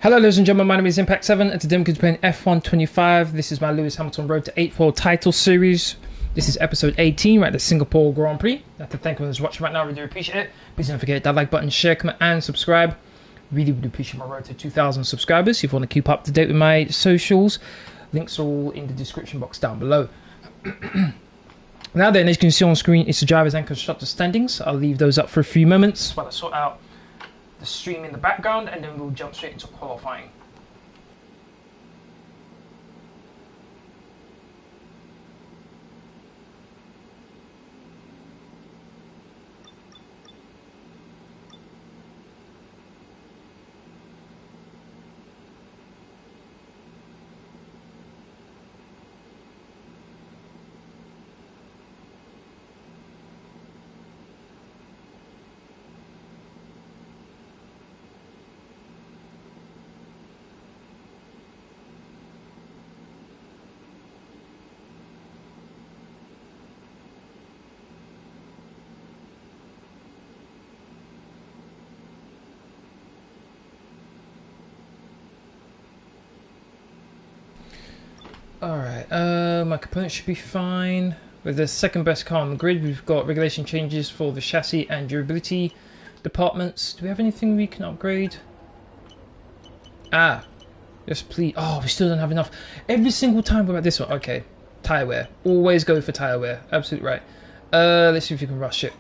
Hello ladies and gentlemen, my name is Impact7 and today I'm going to be playing F125. This is my Lewis Hamilton Road to 8th World Title Series. This is episode 18, right, the Singapore Grand Prix. I'd like to thank everyone who's watching right now, I really appreciate it. Please don't forget that like button, share, comment and subscribe. Really appreciate my road to 2,000 subscribers. If you want to keep up to date with my socials, links are all in the description box down below. Now then, as you can see on screen, it's the drivers and constructors standings. I'll leave those up for a few moments while I sort out the stream in the background, and then we'll jump straight into qualifying. Alright, my components should be fine. With the second best car on the grid, we've got regulation changes for the chassis and durability departments. Do we have anything we can upgrade? Yes please. Oh, we still don't have enough. Every single time about this one. Okay, tyre wear. Always go for tyre wear. Absolutely right. Let's see if we can rush it.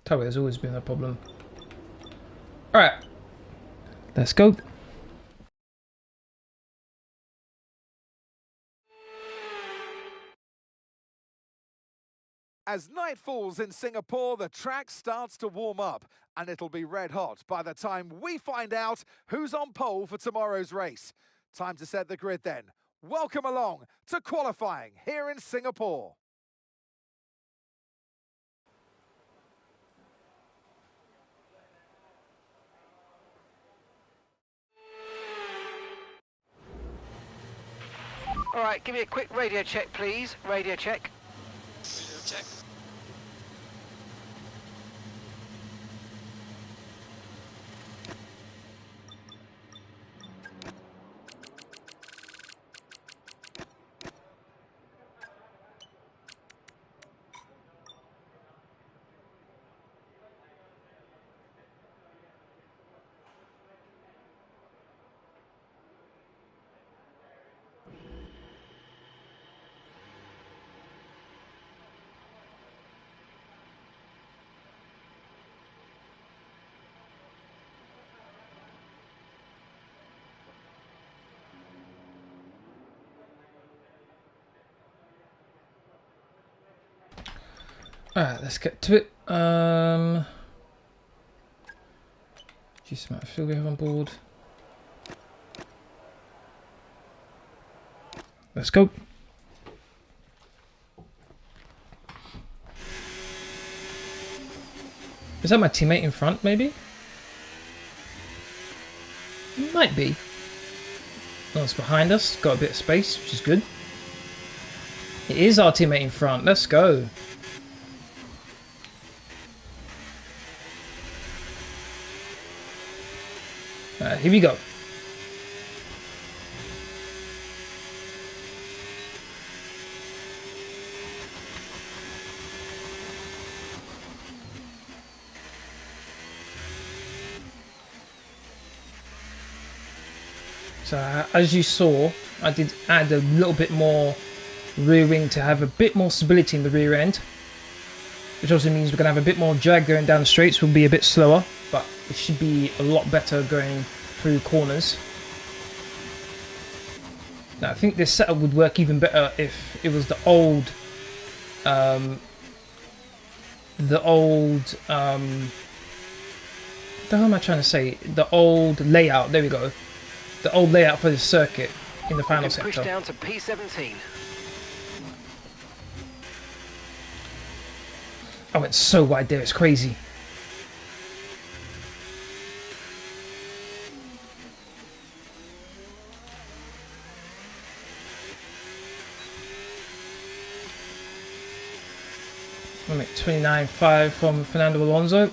Tyre wear has always been a problem. Alright, let's go. As night falls in Singapore, the track starts to warm up, and it'll be red hot by the time we find out who's on pole for tomorrow's race. Time to set the grid then. Welcome along to qualifying here in Singapore. All right, give me a quick radio check, please. Radio check. Radio check. Alright, let's get to it. Just amount of fuel we have on board. Let's go. Is that my teammate in front, maybe? Might be. Oh, it's behind us. Got a bit of space, which is good. It is our teammate in front. Let's go. Here we go. So as you saw, I did add a little bit more rear wing to have a bit more stability in the rear end, which also means we're going to have a bit more drag going down the straights. We'll be a bit slower, but it should be a lot better going through corners. Now I think this setup would work even better if it was the old what the hell am I trying to say? The old layout, there we go. The old layout for the circuit in the final sector. Push down to P17. I went so wide there, it's crazy. I'm at 29.5 from Fernando Alonso.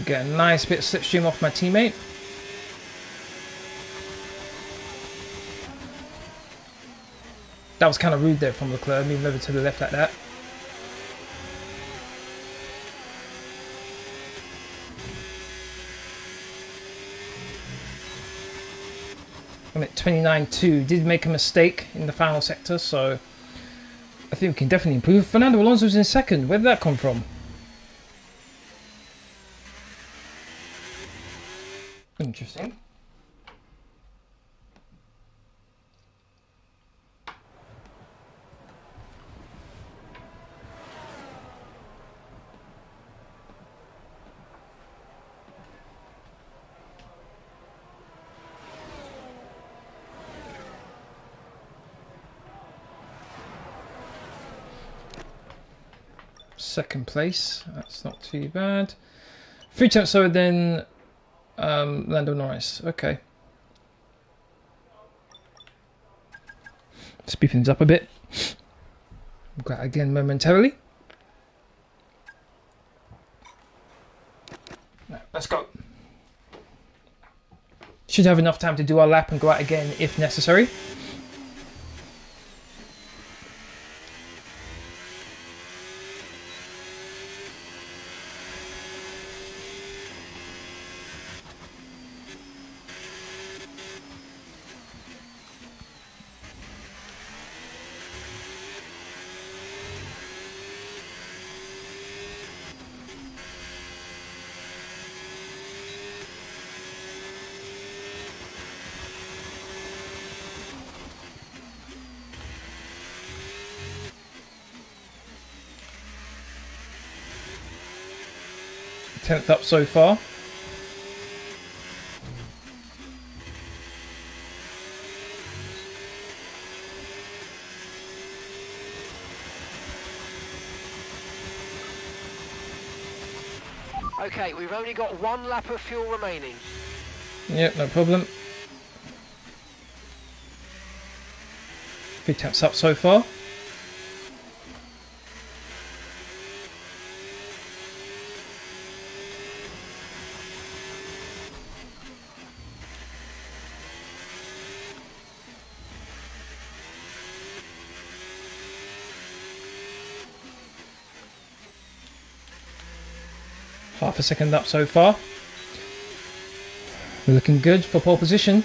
Get a nice bit of slipstream off my teammate. That was kind of rude there from Leclerc, moving over to the left like that. I'm at 29.2. Did make a mistake in the final sector, so I think we can definitely improve. Fernando Alonso's in second. Where did that come from? Interesting. Second place, that's not too bad. 3 tenths slower than Lando Norris. Okay. Speed things up a bit. Grab again momentarily. Right, let's go. Should have enough time to do our lap and go out again if necessary. Tenth up so far. Okay, we've only got 1 lap of fuel remaining. Yep, no problem. 3 tenths up so far. Half a second up so far. We're looking good for pole position.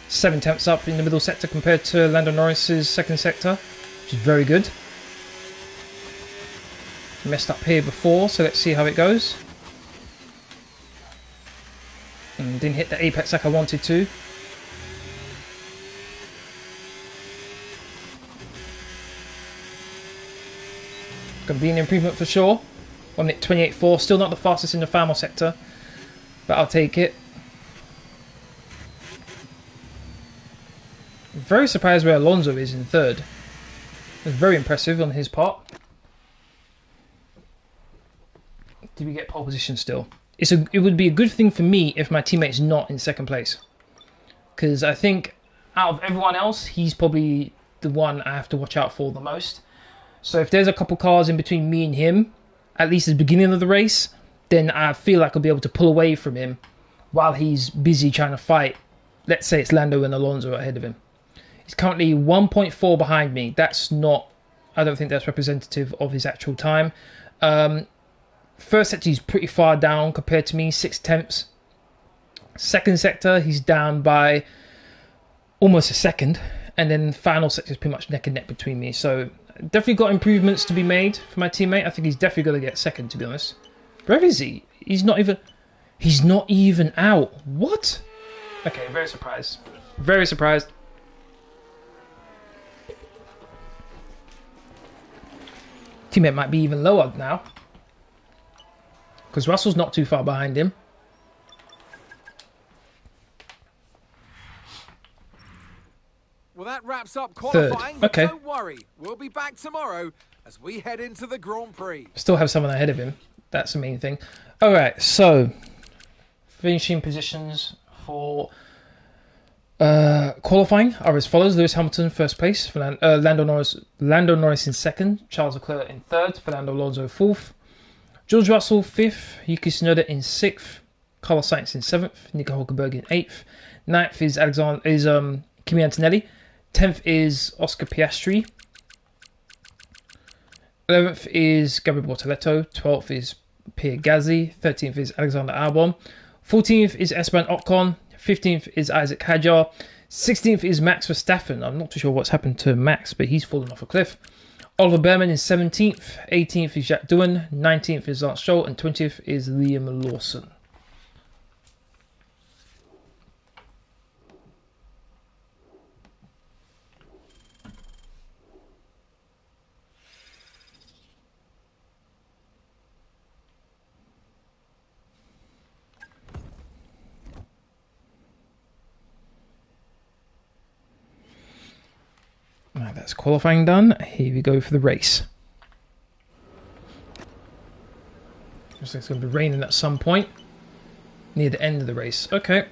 7 tenths up in the middle sector compared to Lando Norris's second sector, which is very good. Messed up here before, so let's see how it goes. And didn't hit the apex like I wanted to. Gonna be an improvement for sure. I'm at 28.4, still not the fastest in the final sector, but I'll take it. Very surprised where Alonso is in third. It's very impressive on his part. Did we get pole position still? It would be a good thing for me if my teammate's not in second place, because I think out of everyone else, he's probably the one I have to watch out for the most. So if there's a couple cars in between me and him, at least at the beginning of the race, then I feel like I'll be able to pull away from him while he's busy trying to fight. Let's say it's Lando and Alonso ahead of him. He's currently 1.4 behind me. That's not, I don't think that's representative of his actual time. First sector, he's pretty far down compared to me, 6 tenths. Second sector, he's down by almost a second. And then final sector is pretty much neck and neck between me. So definitely got improvements to be made for my teammate. I think he's definitely going to get second, to be honest. Where is he? He's not even out. What? Okay, very surprised. Very surprised. Teammate might be even lower now, because Russell's not too far behind him. Well, that wraps up qualifying. Okay. Don't worry, we'll be back tomorrow as we head into the Grand Prix. Still have someone ahead of him. That's the main thing. All right, so finishing positions for Qualifying are as follows: Lewis Hamilton first place, Lando Norris in second, Charles Leclerc in third, Fernando Alonso fourth, George Russell fifth, Yuki Tsunoda in sixth, Carlos Sainz in seventh, Nico Hulkenberg in eighth, ninth is Kimi Antonelli, 10th is Oscar Piastri, 11th is Gabriel Bortoleto, 12th is Pierre Gasly, 13th is Alexander Albon, 14th is Esteban Ocon, 15th is Isaac Hadjar, 16th is Max Verstappen. I'm not too sure what's happened to Max, but he's fallen off a cliff. Oliver Behrman is 17th, 18th is Jack Doohan, 19th is Lance Stroll, and 20th is Liam Lawson. Right, that's qualifying done. Here we go for the race. Looks like it's going to be raining at some point near the end of the race. Okay.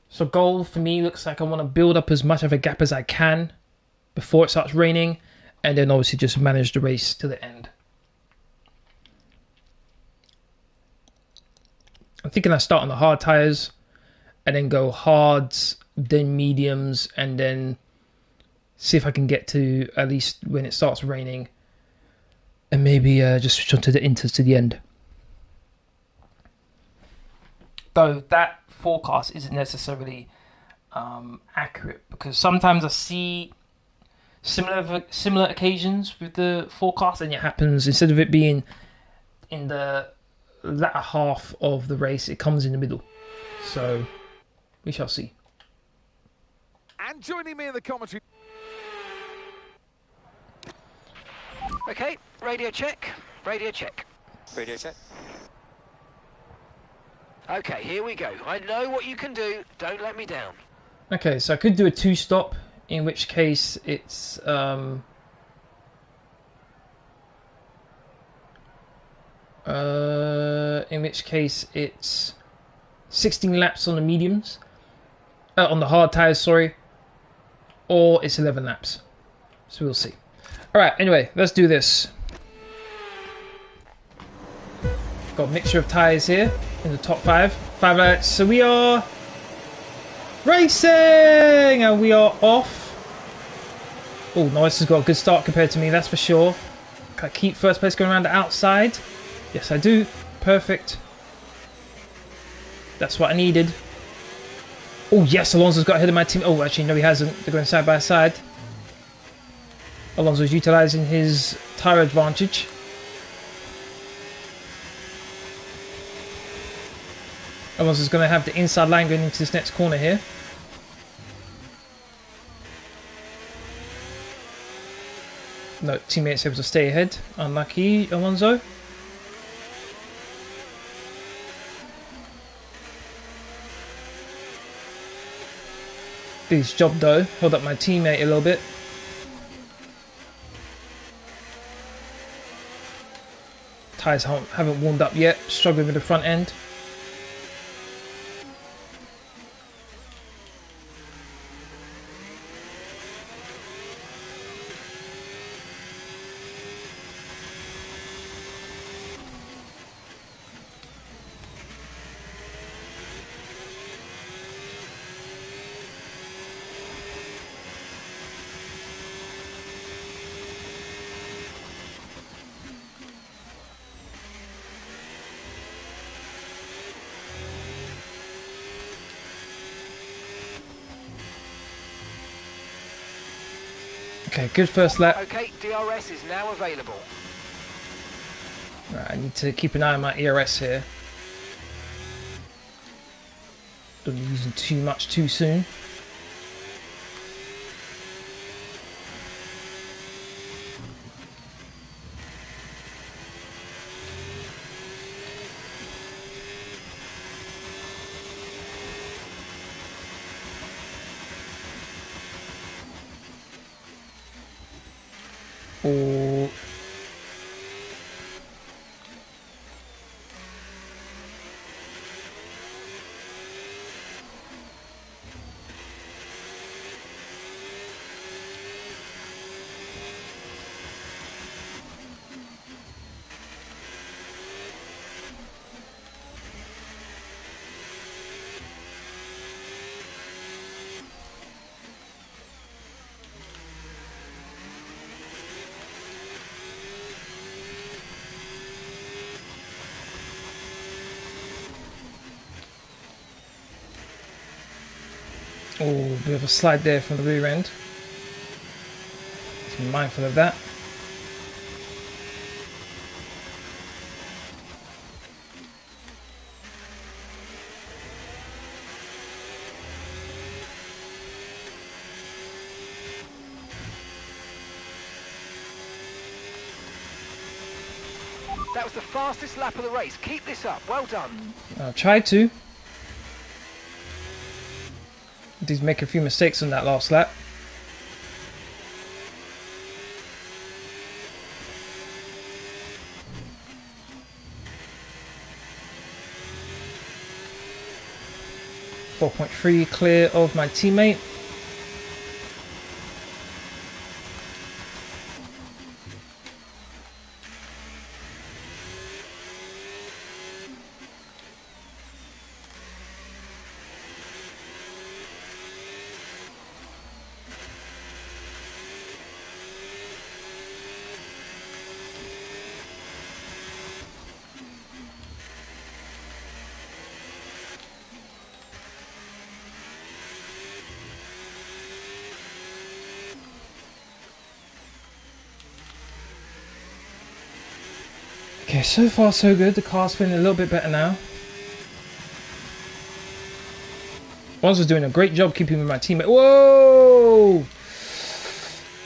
So goal for me looks like I want to build up as much of a gap as I can before it starts raining, and then obviously just manage the race to the end. I'm thinking I start on the hard tyres and then go hards, then mediums, and then see if I can get to at least when it starts raining, and maybe just switch onto the inters to the end. Though that forecast isn't necessarily accurate, because sometimes I see similar occasions with the forecast, and it happens, instead of it being in the latter half of the race, it comes in the middle. So we shall see. And joining me in the commentary. Okay, radio check. Radio check. Radio check. Okay, here we go. I know what you can do. Don't let me down. Okay, so I could do a two-stop, in which case it's in which case it's 16 laps on the mediums, on the hard tires, sorry, or it's 11 laps. So we'll see. All right. Anyway, let's do this. Got a mixture of tires here in the top 5 laps. So we are racing, and we are off. Oh, Norris has got a good start compared to me, that's for sure. Can I keep first place going around the outside? Yes, I do. Perfect. That's what I needed. Oh, yes, Alonso's got ahead of my team. Oh, actually, no, he hasn't. They're going side by side. Alonso's utilising his tyre advantage. Alonso's going to have the inside line going into this next corner here. No, teammates able to stay ahead. Unlucky, Alonso. Did his job though. Hold up my teammate a little bit. Tyres haven't warmed up yet. Struggling with the front end. Okay, good first lap. Okay, DRS is now available. Right, I need to keep an eye on my ERS here. Don't be using too much too soon. Or Oh, bit of a slide there from the rear end. Be mindful of that. That was the fastest lap of the race. Keep this up. Well done. I tried to. Did make a few mistakes on that last lap. .3 clear of my teammate. Okay, so far so good. The car's feeling a little bit better now. Bonds was doing a great job keeping with my teammate. Whoa!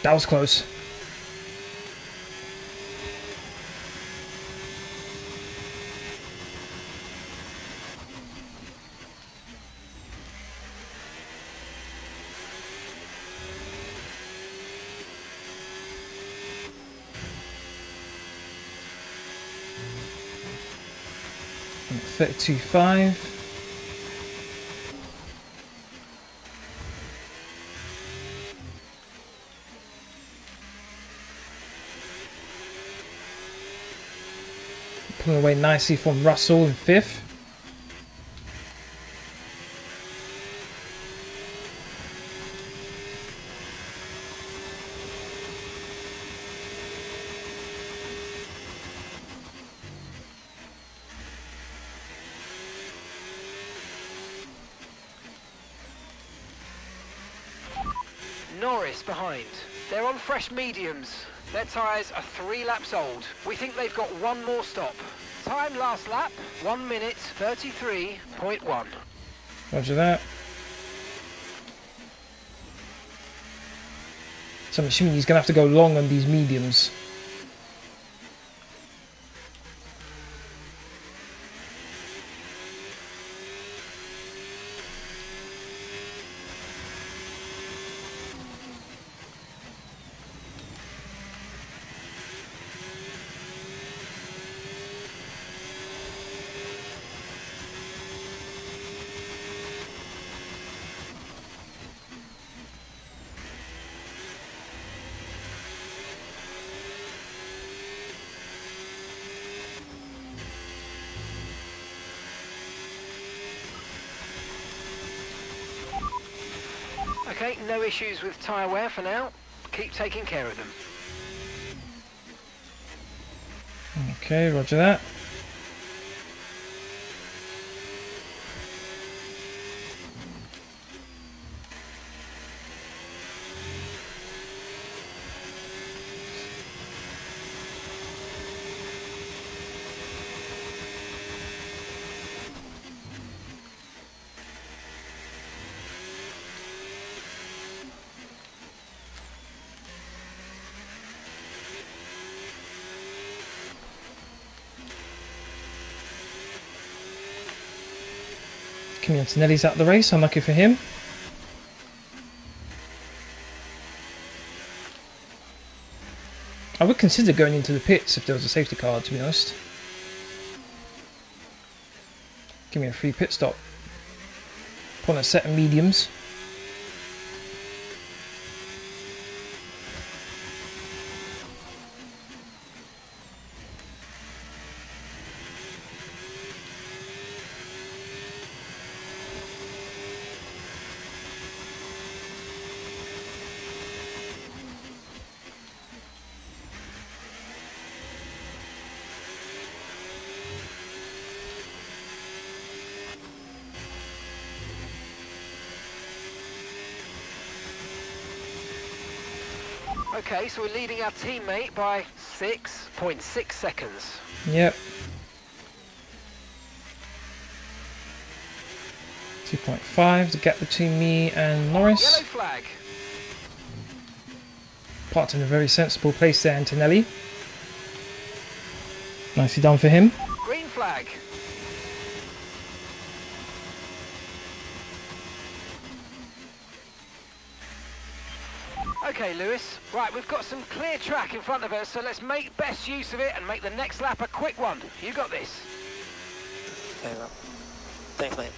That was close. I'm at 32.5. Pulling away nicely from Russell in 5th. Norris behind. They're on fresh mediums. Their tyres are 3 laps old. We think they've got one more stop. Time last lap, 1 minute 33.1. Roger that. So I'm assuming he's going to have to go long on these mediums. Okay, no issues with tyre wear for now. Keep taking care of them. Okay, roger that. Kimi Antonelli's out of the race, unlucky for him. I would consider going into the pits if there was a safety car, to be honest. Give me a free pit stop. Put on a set of mediums. Okay, so we're leading our teammate by 6.6 seconds. Yep. 2.5, the gap between me and Norris. Yellow flag. Parked in a very sensible place there, Antonelli. Nicely done for him. Green flag. Okay, Lewis. Right, we've got some clear track in front of us, so let's make best use of it and make the next lap a quick one. You got this. Okay, well, thanks, mate.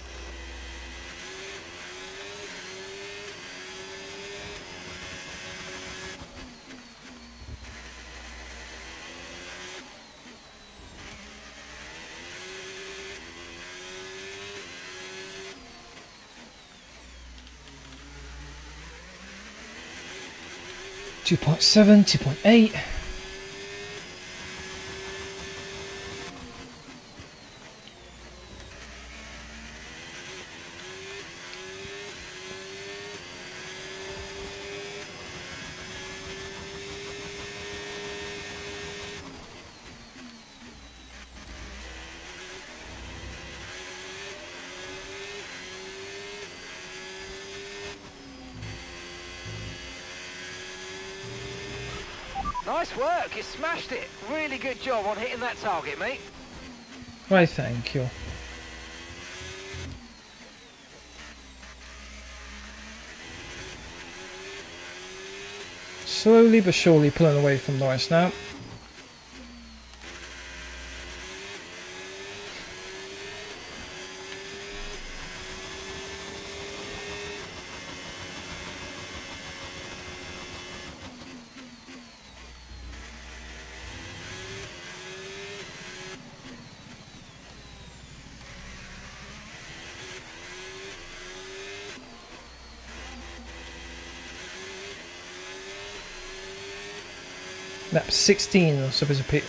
Two 2.7, 2.8. Nice work. You smashed it. Really good job on hitting that target, mate. Why, thank you. Slowly but surely pulling away from Norris now. Lap 16, I'm supposed to pit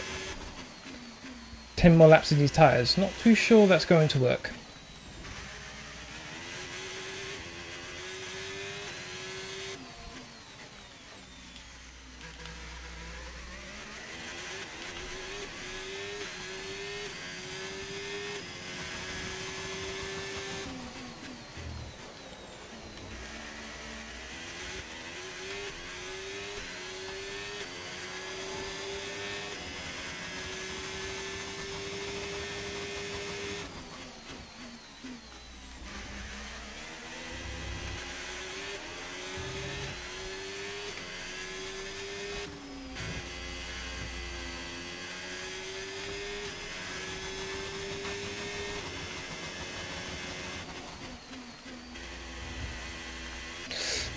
10 more laps of these tyres. Not too sure that's going to work.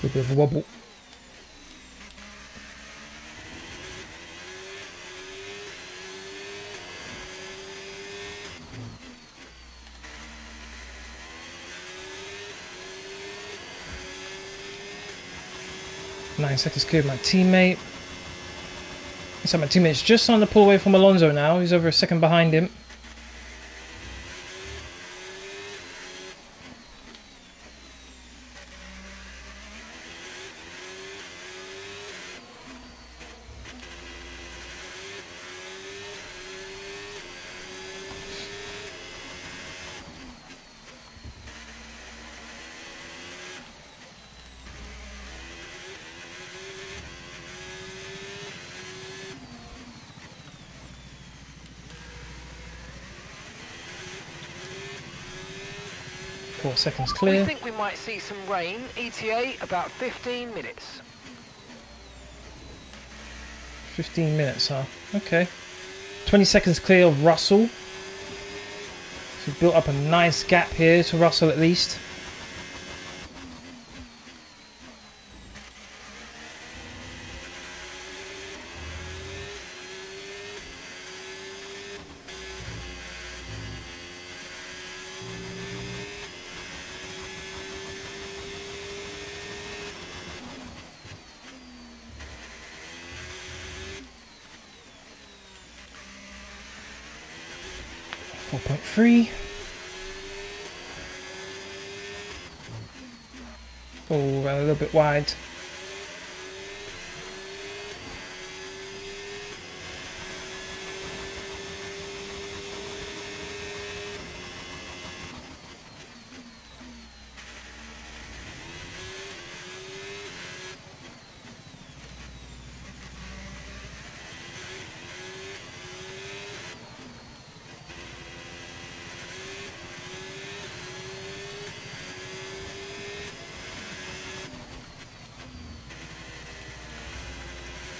A bit of a wobble. Nine seconds clear of my teammate. So my teammate's just starting to pull away from Alonso now. He's over a second behind him. Four seconds We clear. think we might see some rain. ETA about 15 minutes. 15 minutes, huh? Okay. 20 seconds clear of Russell. So we've built up a nice gap here to Russell at least. .3. Oh, ran a little bit wide.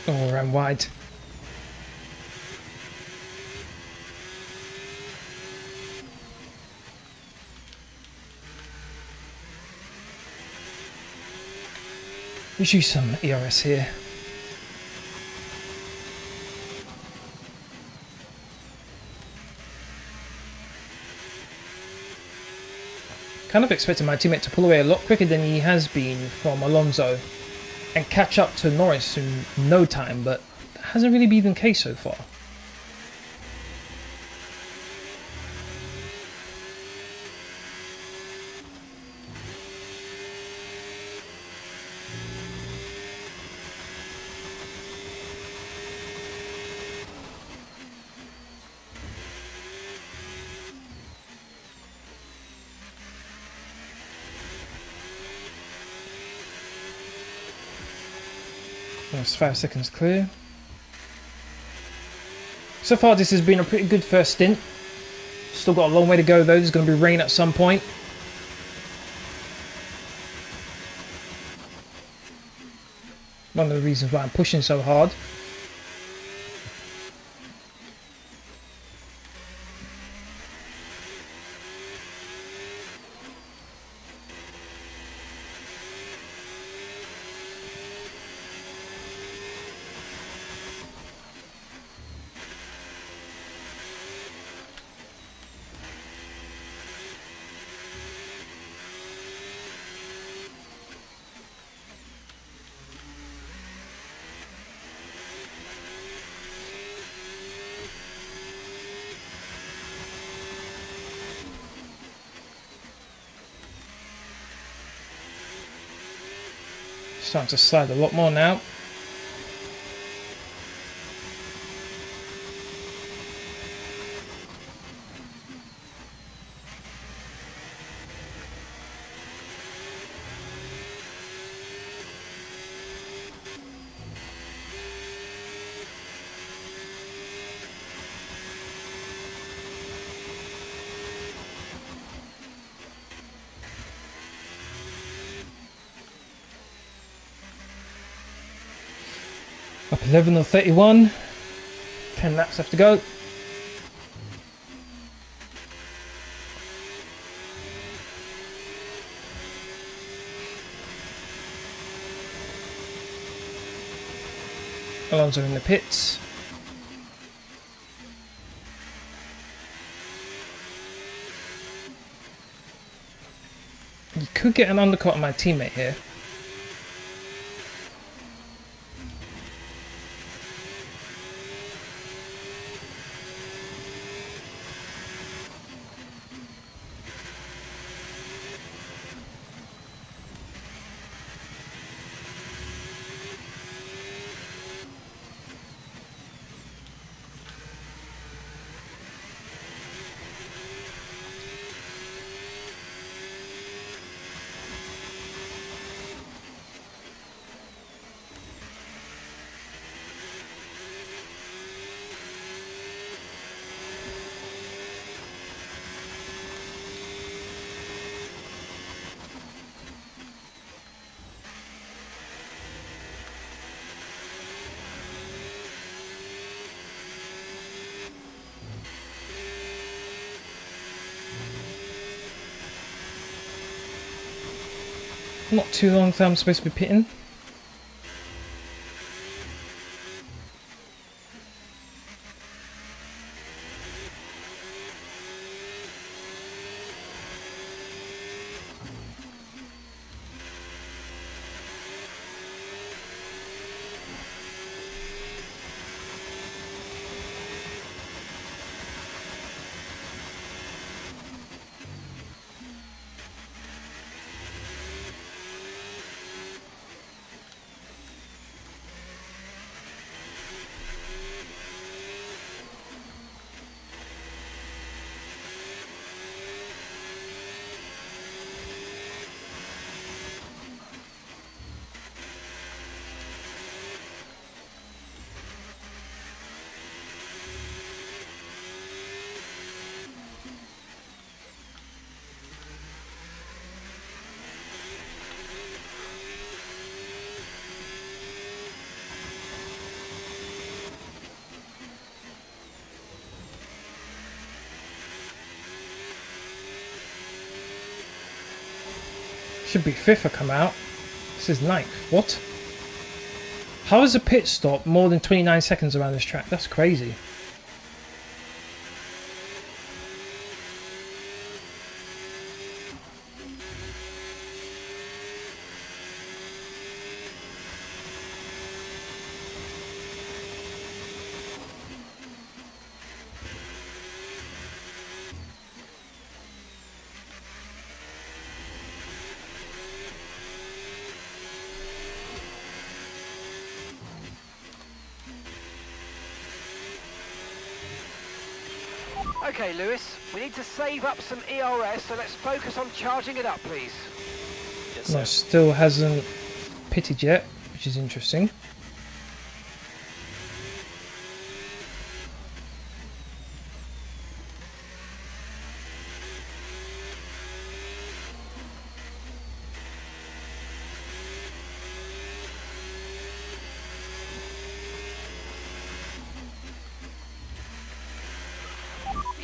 Oh, ran wide. Let's use some ERS here. Kind of expecting my teammate to pull away a lot quicker than he has been from Alonso and catch up to Norris in no time, but that hasn't really been the case so far. That's 5 seconds clear. So far this has been a pretty good first stint. Still got a long way to go though, there's going to be rain at some point. One of the reasons why I'm pushing so hard. Starting to slide a lot more now. Up 11 or 31. 10 laps left to go. Alonso in the pits. You could get an undercut on my teammate here. Not too long till I'm supposed to be pitting. should be 5th I come out. This is 9th. What? How is a pit stop more than 29 seconds around this track? That's crazy. Okay, Lewis, we need to save up some ERS, so let's focus on charging it up, please. Yes, No, sir. still hasn't pitted yet, which is interesting.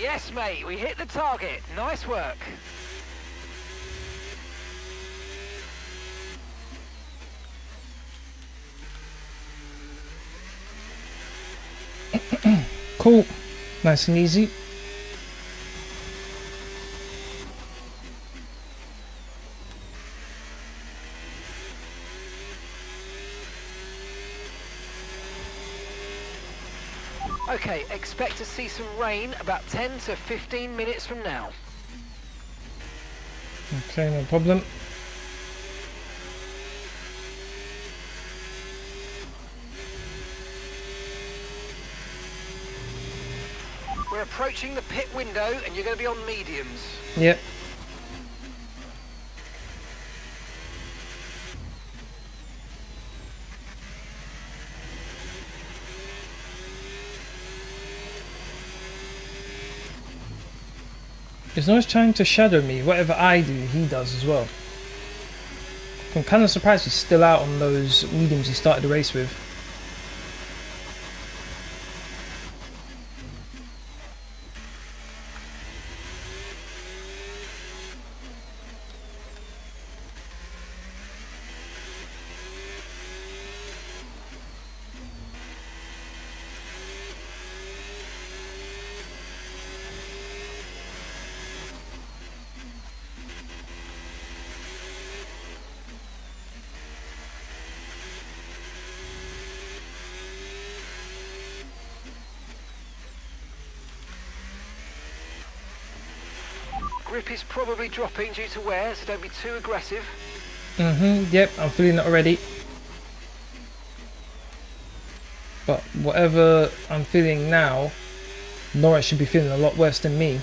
Yes, mate, we hit the target. Nice work. Cool. Nice and easy. Okay, expect to see some rain about 10 to 15 minutes from now. Okay, no problem. We're approaching the pit window and you're going to be on mediums. Yep. He's always trying to shadow me. Whatever I do, he does as well. I'm kind of surprised he's still out on those mediums he started the race with. Grip is probably dropping due to wear, so don't be too aggressive. Yep, I'm feeling it already. But whatever I'm feeling now, Norris should be feeling a lot worse than me.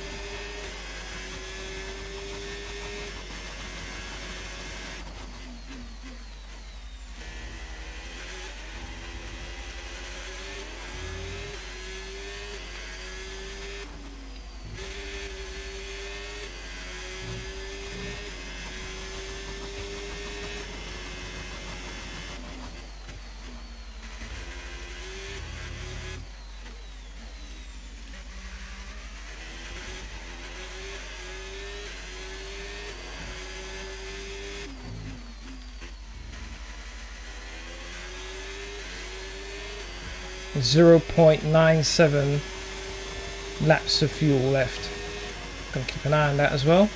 .97 laps of fuel left. Gonna keep an eye on that as well.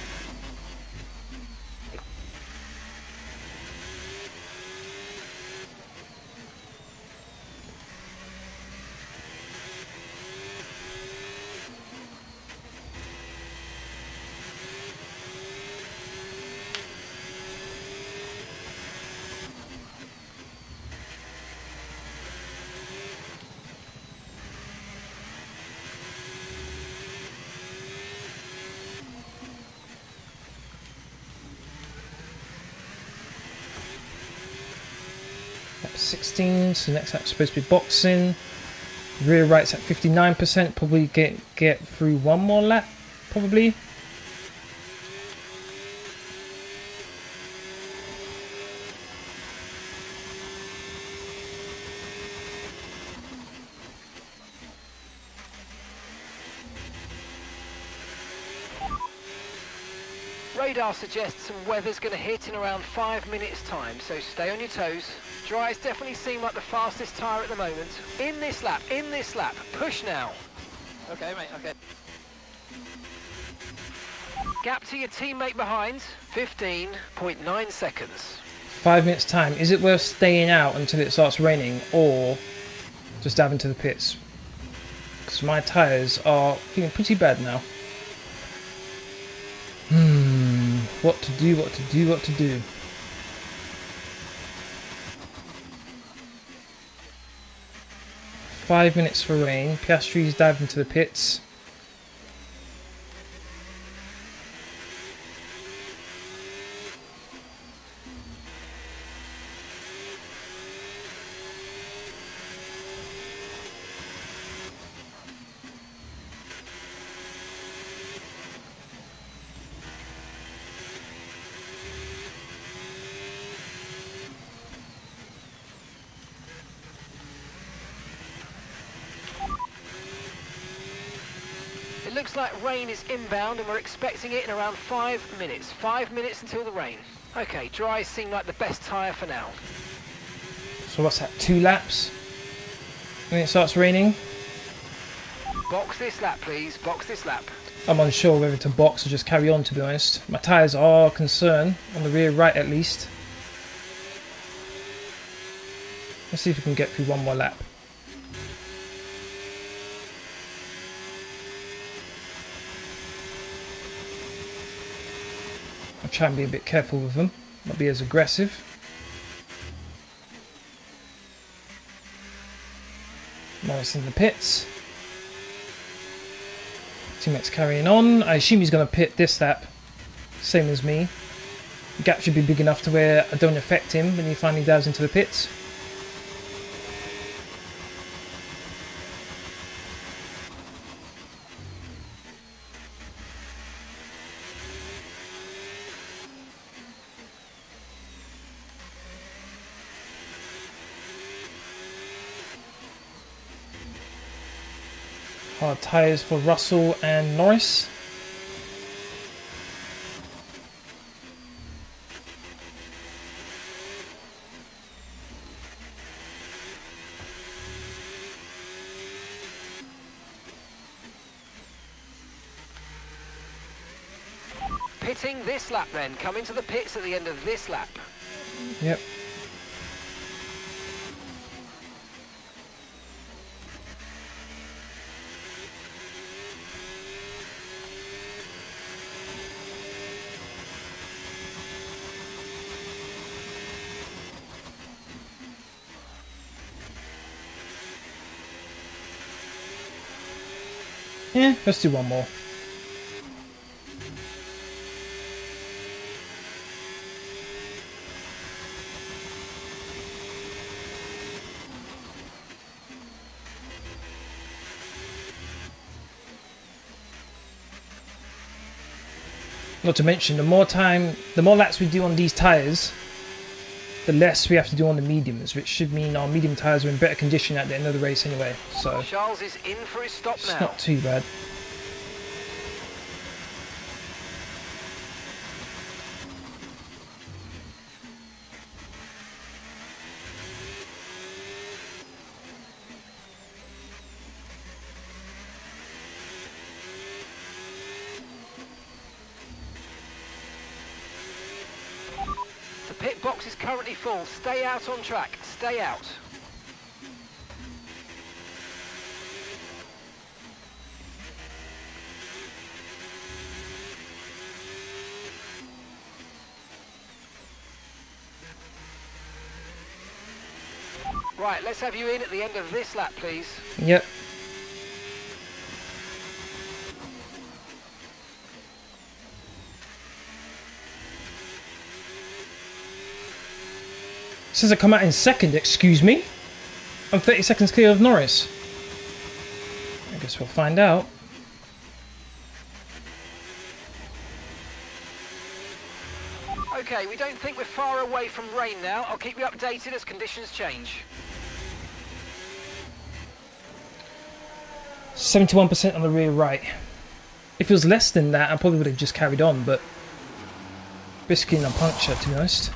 Lap 16, so next lap's supposed to be boxing. Rear right's at 59%, probably get through one more lap, probably. Radar suggests some weather's going to hit in around 5 minutes time, so stay on your toes. Dries definitely seem like the fastest tyre at the moment. In this lap, push now. Okay, mate, okay. Gap to your teammate behind, 15.9 seconds. 5 minutes time. Is it worth staying out until it starts raining or just diving to the pits? Because my tyres are feeling pretty bad now. What to do, what to do, what to do. Five minutes for rain. Piastri's diving to the pits. It looks like rain is inbound and we're expecting it in around 5 minutes. 5 minutes until the rain. Okay, dries seem like the best tyre for now. So what's that, 2 laps? When it starts raining? Box this lap, please. Box this lap. I'm unsure whether to box or just carry on, to be honest. My tyres are a concern, on the rear right at least. Let's see if we can get through one more lap. I'll try and be a bit careful with them, not be as aggressive. Norris in the pits. Teammates carrying on. I assume he's going to pit this lap, same as me. The gap should be big enough to where I don't affect him when he finally dives into the pits. Hard tyres for Russell and Norris. Pitting this lap then. Come into the pits at the end of this lap. Yep. Yeah, let's do one more. Not to mention, the more laps we do on these tyres, the less we have to do on the mediums, which should mean our medium tyres are in better condition at the end of the race anyway. So Charles is in for his stop it's now. not too bad. The pit box is currently full. Stay out on track. Stay out. Right, let's have you in at the end of this lap, please. Yep. Says I come out in second, excuse me? I'm 30 seconds clear of Norris. I guess we'll find out. Okay, we don't think we're far away from rain now. I'll keep you updated as conditions change. 71% on the rear right. If it was less than that, I probably would have just carried on, but Biscuit and puncture, to be honest.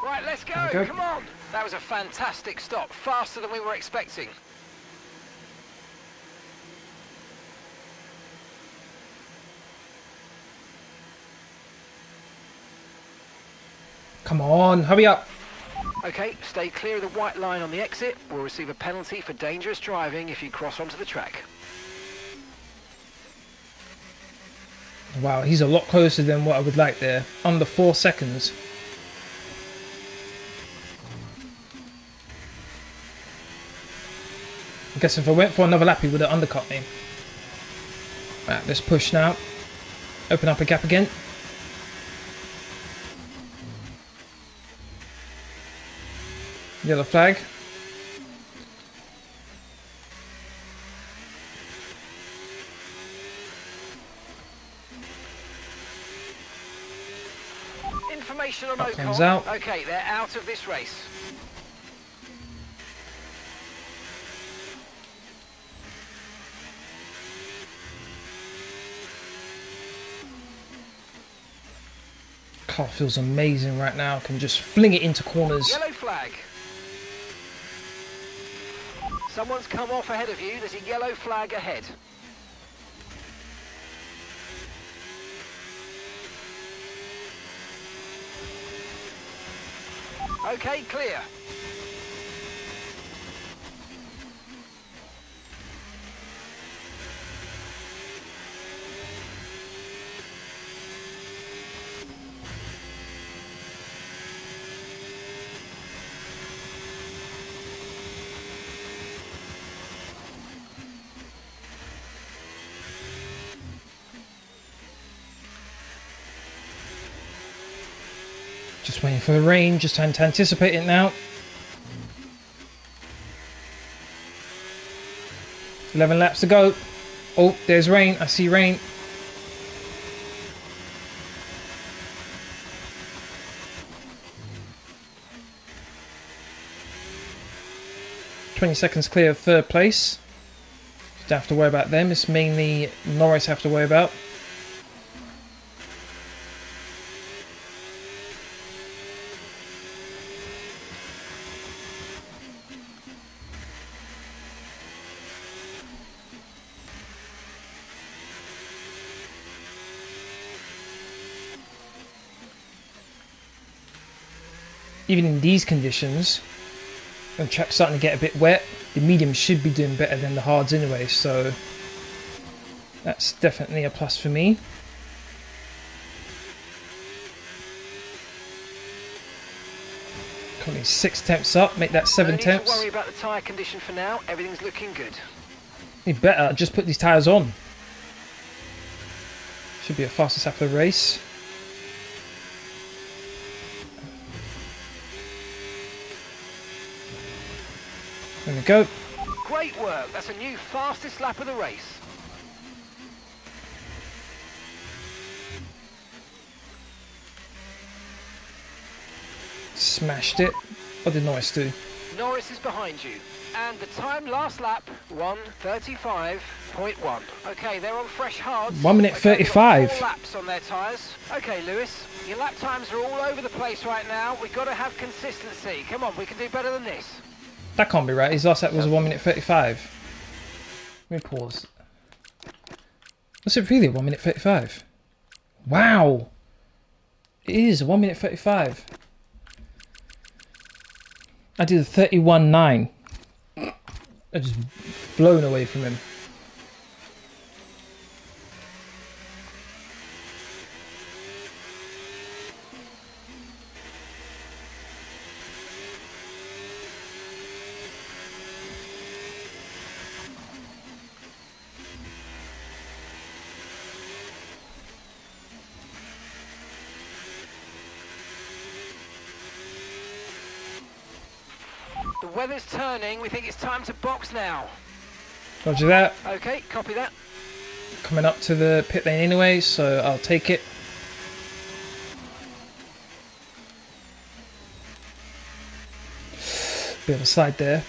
Right, let's There we go. go. Come on. That was a fantastic stop. Faster than we were expecting. Come on, hurry up. Okay, stay clear of the white line on the exit. We'll receive a penalty for dangerous driving if you cross onto the track. Wow, he's a lot closer than what I would like there. Under 4 seconds. I guess if I went for another lap, he would have undercut me. Right, let's push now. Open up a gap again. Yellow flag. Information on That comes Ocon. out. Okay, they're out of this race. Car feels amazing right now. Can just fling it into corners. Yellow flag. Someone's come off ahead of you. There's a yellow flag ahead. Okay, clear. Just waiting for the rain, just trying to anticipate it now. 11 laps to go. Oh, there's rain. I see rain. .20 clear of third place. Don't have to worry about them. It's mainly Norris have to worry about. Even in these conditions, when the track's starting to get a bit wet, the mediums should be doing better than the hards anyway, so that's definitely a plus for me. Coming 6 tenths up, make that 7 Don't tenths. need to worry about the tyre condition for now. Everything's looking good. You better just put these tyres on. Should be a fastest lap of the race. There we go. Great work. That's a new fastest lap of the race. Smashed it. What did Norris do? Norris is behind you. And the time last lap, 1:35.1. Okay, they're on fresh hards. 1 minute Okay, they've got 35. 4 laps on their tyres. Okay, Lewis, your lap times are all over the place right now. We've got to have consistency. Come on, we can do better than this. That can't be right. His last lap was 1 minute 35. Let me pause. Was it really 1 minute 35? Wow! It is 1 minute 35. I did a 31.9. I just blown away from him. The weather's turning. We think it's time to box now. Roger that. Okay, copy that. Coming up to the pit lane anyway, so I'll take it. Bit of a slide there.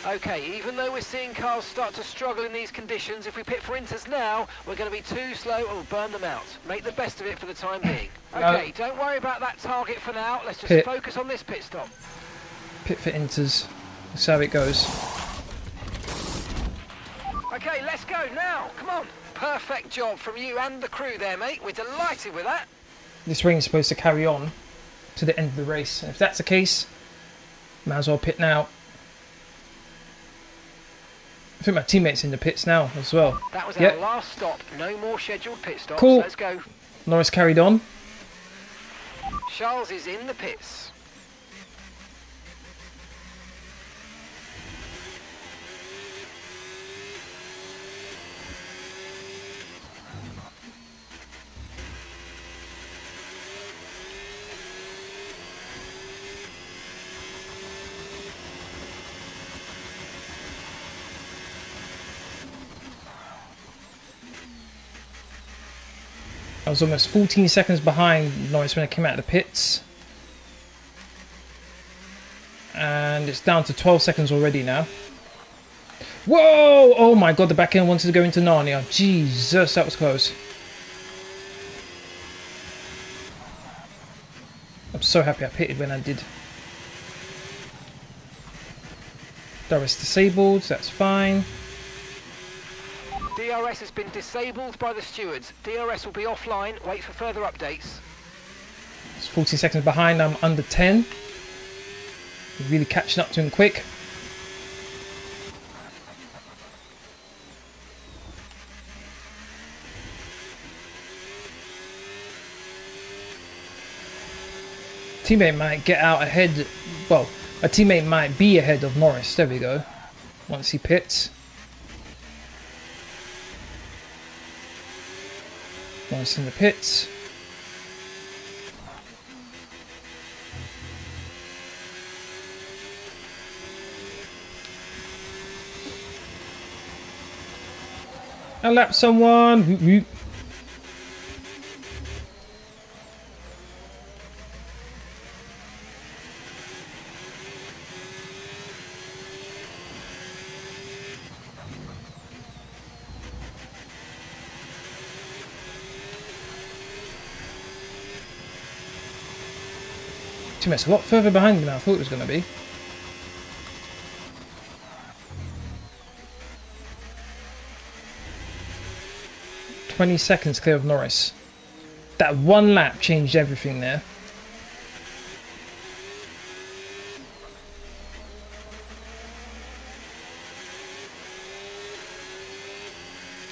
Okay, even though we're seeing cars start to struggle in these conditions, if we pit for inters now, we're going to be too slow and we'll burn them out. Make the best of it for the time being. Okay, don't worry about that target for now. Let's just focus on this pit stop. Pit for inters. That's how it goes. Okay, let's go now. Come on. Perfect job from you and the crew there, mate. We're delighted with that. This rain is supposed to carry on to the end of the race. And if that's the case, might as well pit now. I think my teammate's in the pits now as well. That was our last stop. No more scheduled pit stops. Cool. Let's go. Norris carried on. Charles is in the pits. I was almost 14 seconds behind Norris when I came out of the pits. And it's down to 12 seconds already now. Whoa! Oh my god, the back end wanted to go into Narnia. Jesus, that was close. I'm so happy I pitted when I did. DRS disabled, that's fine. DRS has been disabled by the stewards. DRS will be offline. Wait for further updates. It's 14 seconds behind. I'm under 10. Really catching up to him quick. Teammate might get out ahead. Well, a teammate might be ahead of Norris. There we go. Once he pits. Norris in the pits. I lap someone. Whoop, whoop. Teammate's a lot further behind me than I thought it was going to be. "20 seconds clear of Norris." That one lap changed everything there.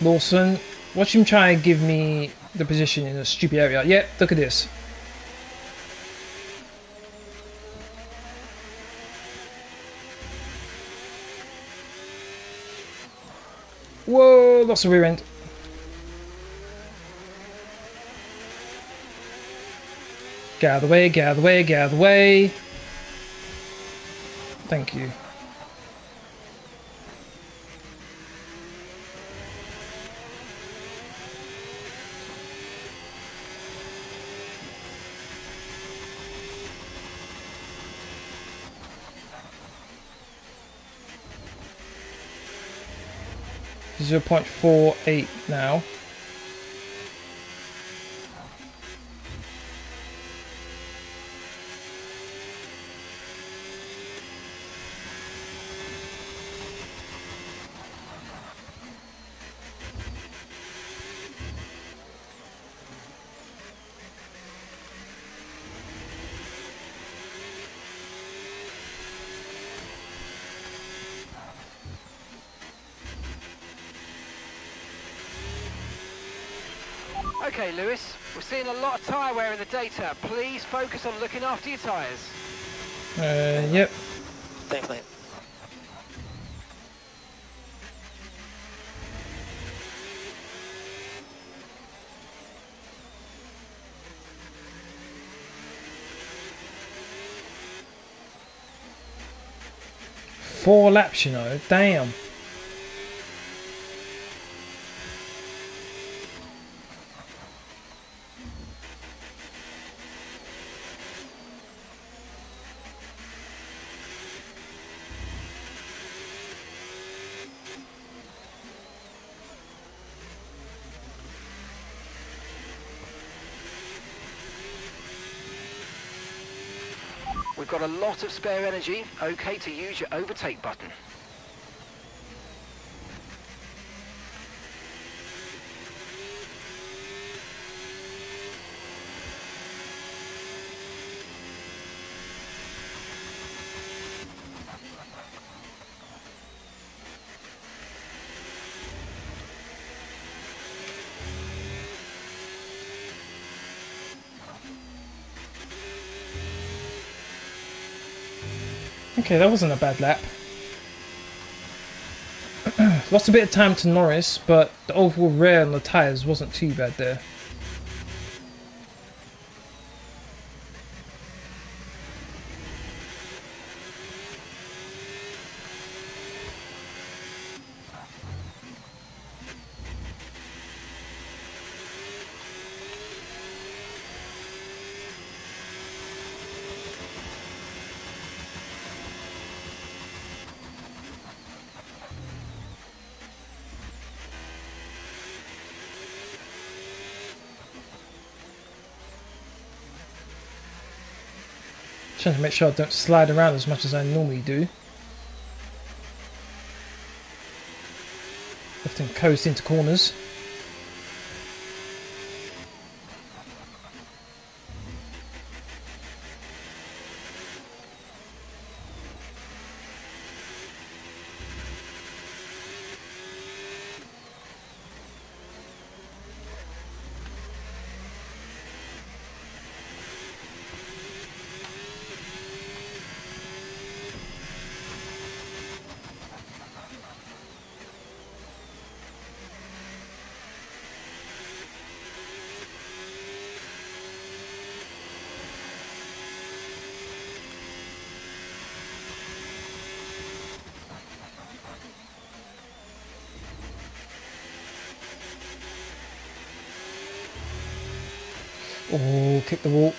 Lawson, watch him try and give me the position in a stupid area. Yeah, look at this. Whoa, lost the rear end. Get out of the way, get out of the way, get out of the way. Thank you. .48 now. Okay, Lewis, we're seeing a lot of tyre wear in the data. Please focus on looking after your tyres. Yep. Thanks, mate. Four laps, you know. Damn. got a lot of spare energy. Okay to use your overtake button. Okay, that wasn't a bad lap. Lost a bit of time to Norris, but the overall wear on the tyres wasn't too bad there. Trying to make sure I don't slide around as much as I normally do. Often coast into corners. Oh, kick the wall.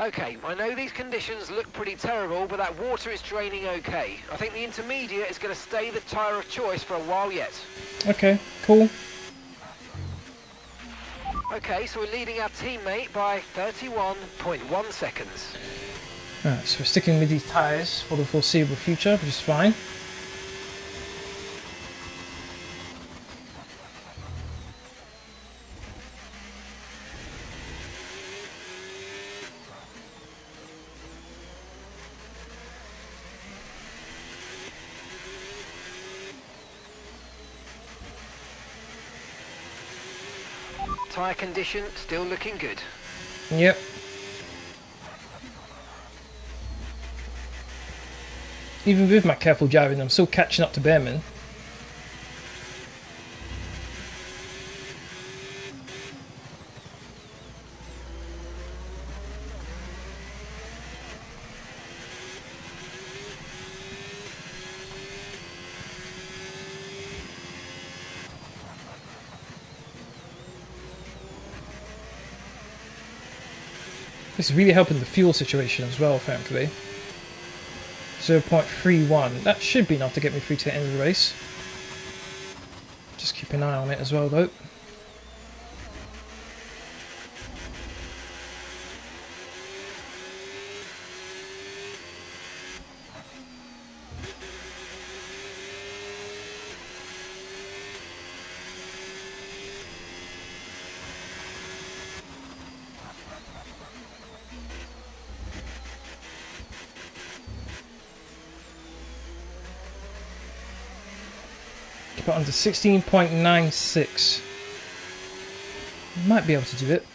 Okay, I know these conditions look pretty terrible, but that water is draining okay. I think the intermediate is going to stay the tyre of choice for a while yet. Okay, cool. Okay, so we're leading our teammate by 31.1 seconds. Alright, so we're sticking with these tyres for the foreseeable future, which is fine. Tyre condition still looking good. Yep. Even with my careful driving, I'm still catching up to Behrman. This is really helping the fuel situation as well, thankfully. 0.31. That should be enough to get me through to the end of the race. Just keep an eye on it as well, though. Keep it under 16.96. Might be able to do it.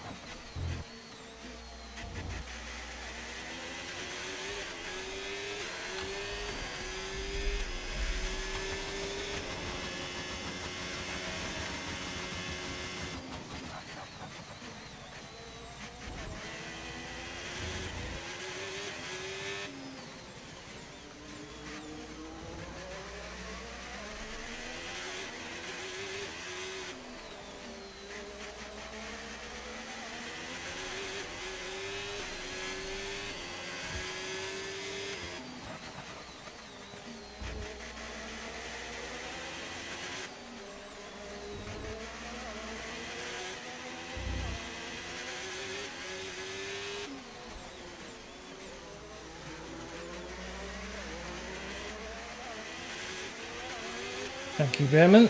Thank you, Behrman.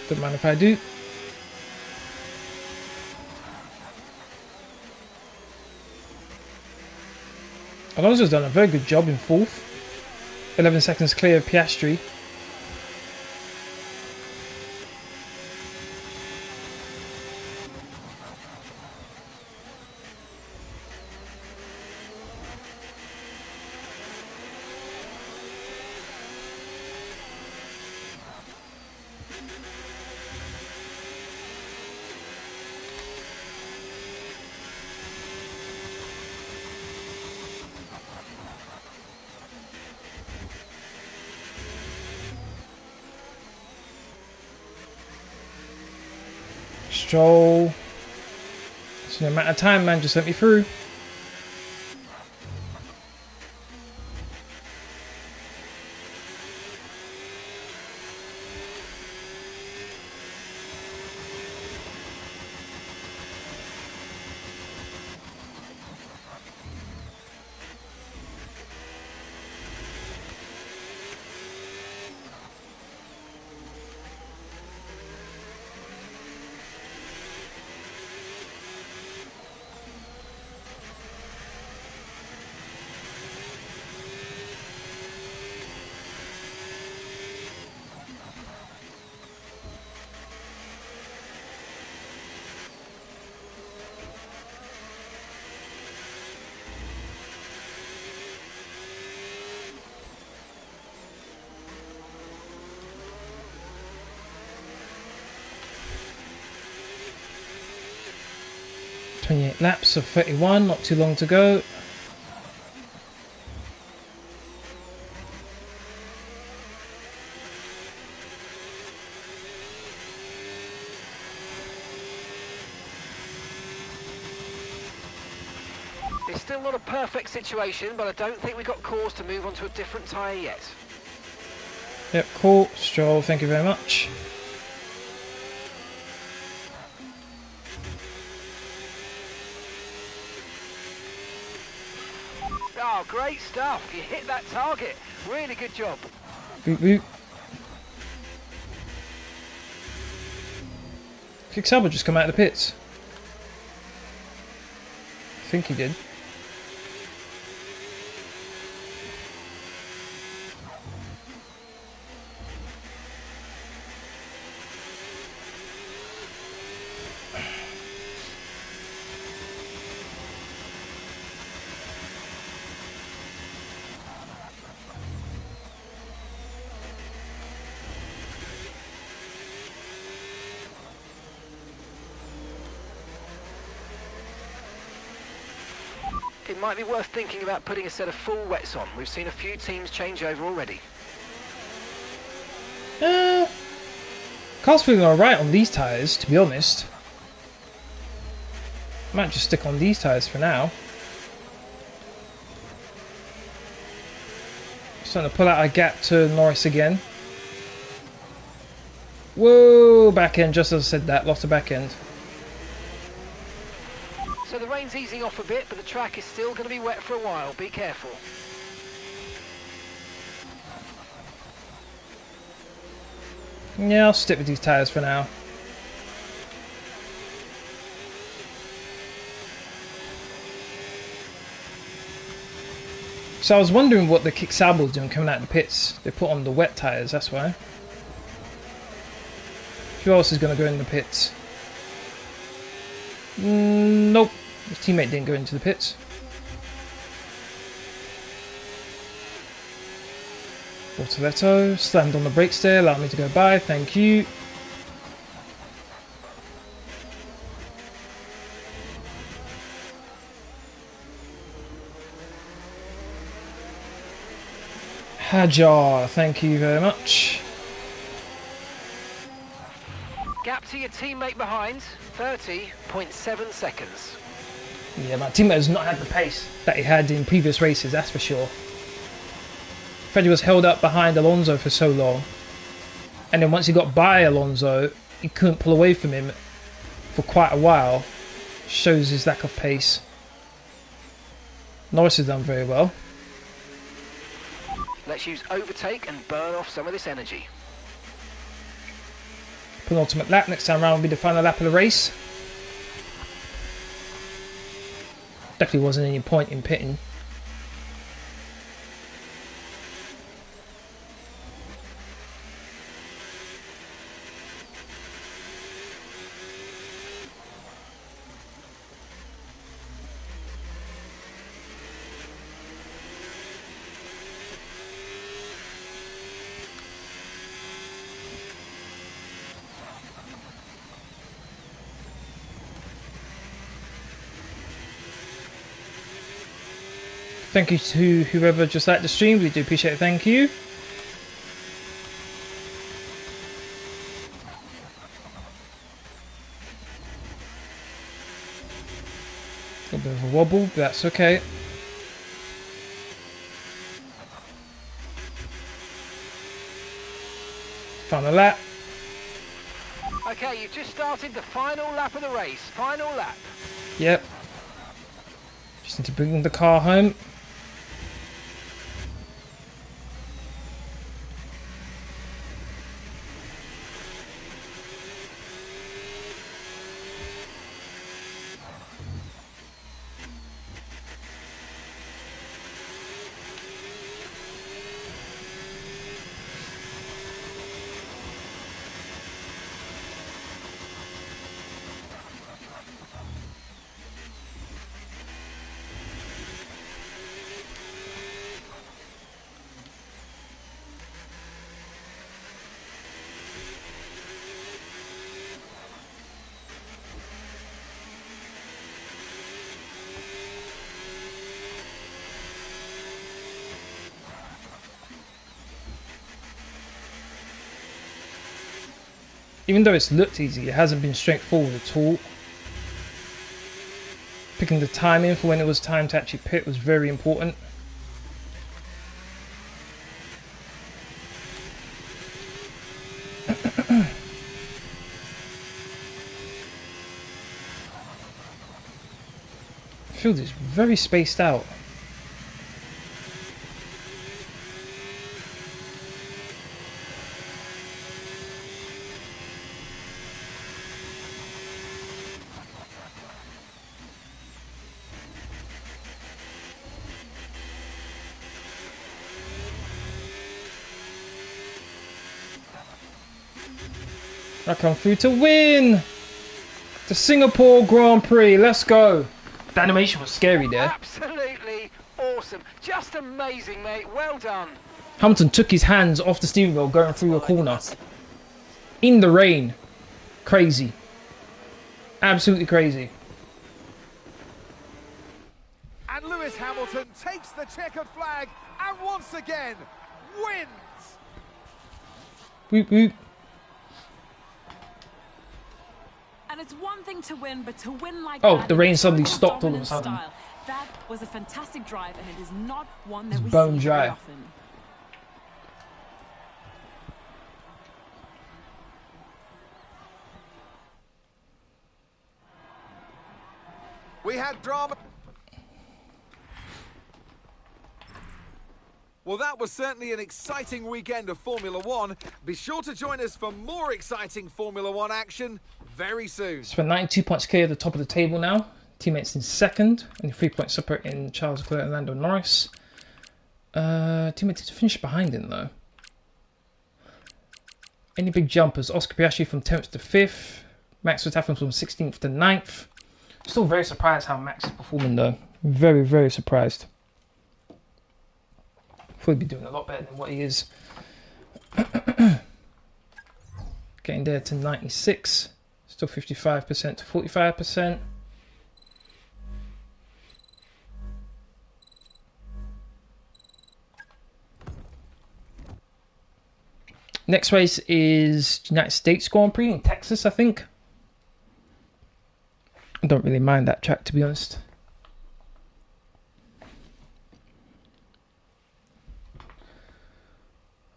Don't mind if I do. Alonso's done a very good job in 4th. 11 seconds clear of Piastri. Stroll. It's no matter of time, man. Just let me through. .28 laps of 31, not too long to go. It's still not a perfect situation, but I don't think we've got cause to move on to a different tyre yet. Yep, cool. Stroll, thank you very much. Oh, great stuff. You hit that target. Really good job. Boop, boop. Did Sauber just come out of the pits? I think he did. It might be worth thinking about putting a set of full wets on. We've seen a few teams change over already. Car's feeling alright on these tyres, to be honest. Might just stick on these tyres for now. Starting to pull out a gap to Norris again. Whoa, back end, just as I said that, lost the back end. So the rain's easing off a bit, but the track is still going to be wet for a while. Be careful. Yeah, I'll stick with these tyres for now. So I was wondering what the Kick Sauber was doing coming out of the pits. They put on the wet tyres, that's why. Who else is going to go in the pits? Nope. His teammate didn't go into the pits. Bortoletto slammed on the brakes there, allow me to go by, thank you. Hajar, thank you very much. Gap to your teammate behind, 30.7 seconds. Yeah, my teammate has not had the pace that he had in previous races, that's for sure. Freddie was held up behind Alonso for so long, and then once he got by Alonso, he couldn't pull away from him for quite a while. Shows his lack of pace. Norris has done very well. Let's use overtake and burn off some of this energy. penultimate lap. Next time around will be the final lap of the race. Definitely wasn't any point in pitting. Thank you to whoever just liked the stream. We do appreciate it. Thank you. A bit of a wobble, but that's okay. Final lap. Okay, you've just started the final lap of the race. Final lap. Yep. Just need to bring the car home. Even though it's looked easy, it hasn't been straightforward at all. Picking the timing for when it was time to actually pit was very important. The field is very spaced out. I come through to win the Singapore Grand Prix. Let's go. The animation was scary there. Absolutely awesome. Just amazing, mate. Well done. Hamilton took his hands off the steering wheel going through a corner. In the rain. Crazy. Absolutely crazy. And Lewis Hamilton takes the checkered flag and once again wins. Whoop whoop. And it's one thing to win, but to win like Oh, that, the rain in suddenly total stopped all of a dominant sudden. style, that was a fantastic drive, and it is not one that It's we bone see dry. very often. We had drama. Well, that was certainly an exciting weekend of Formula One. Be sure to join us for more exciting Formula One action very soon. So we're 92 points clear at the top of the table now. Teammates in second, only 3 points separate in Charles Leclerc and Lando Norris. Teammates to finish behind him though. Any big jumpers? Oscar Piastri from 10th to 5th. Max Verstappen from 16th to 9th. Still very surprised how Max is performing though. Very, very surprised. Thought he'd be doing a lot better than what he is. Getting there to 96. Still 55% to 45%. Next race is United States Grand Prix in Texas, I think. I don't really mind that track, to be honest.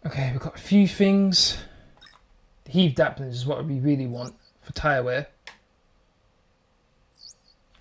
Okay, we've got a few things. The heave dampeners is what we really want for tyre wear.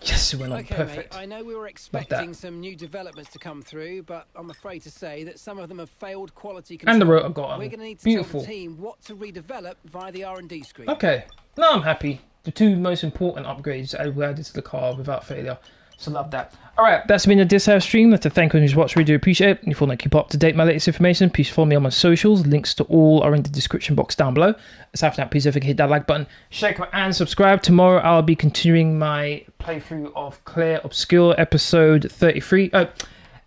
Yes! Yes, it went on Okay, perfect. mate, I know we were expecting some new developments to come through, but I'm afraid to say that some of them have failed quality control. And the rotor got on. We're going to need to Beautiful. tell the team what to redevelop via the R&D screen. Okay, now I'm happy. The two most important upgrades were added to the car without failure. So love that. Alright, that's been a Dishouse stream. I'd like to thank everyone who's watched. Really do appreciate it. If you want to keep up to date with my latest information, please follow me on my socials. Links to all are in the description box down below. Aside from that, please don't forget to hit that like button, share, comment, and subscribe. Tomorrow I'll be continuing my playthrough of Claire Obscure episode 33.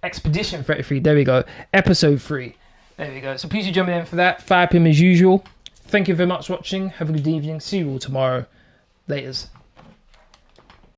Expedition 33. There we go. Episode 3. There we go. So please do join me in for that. 5 PM as usual. Thank you very much for watching. Have a good evening. See you all tomorrow. Laters.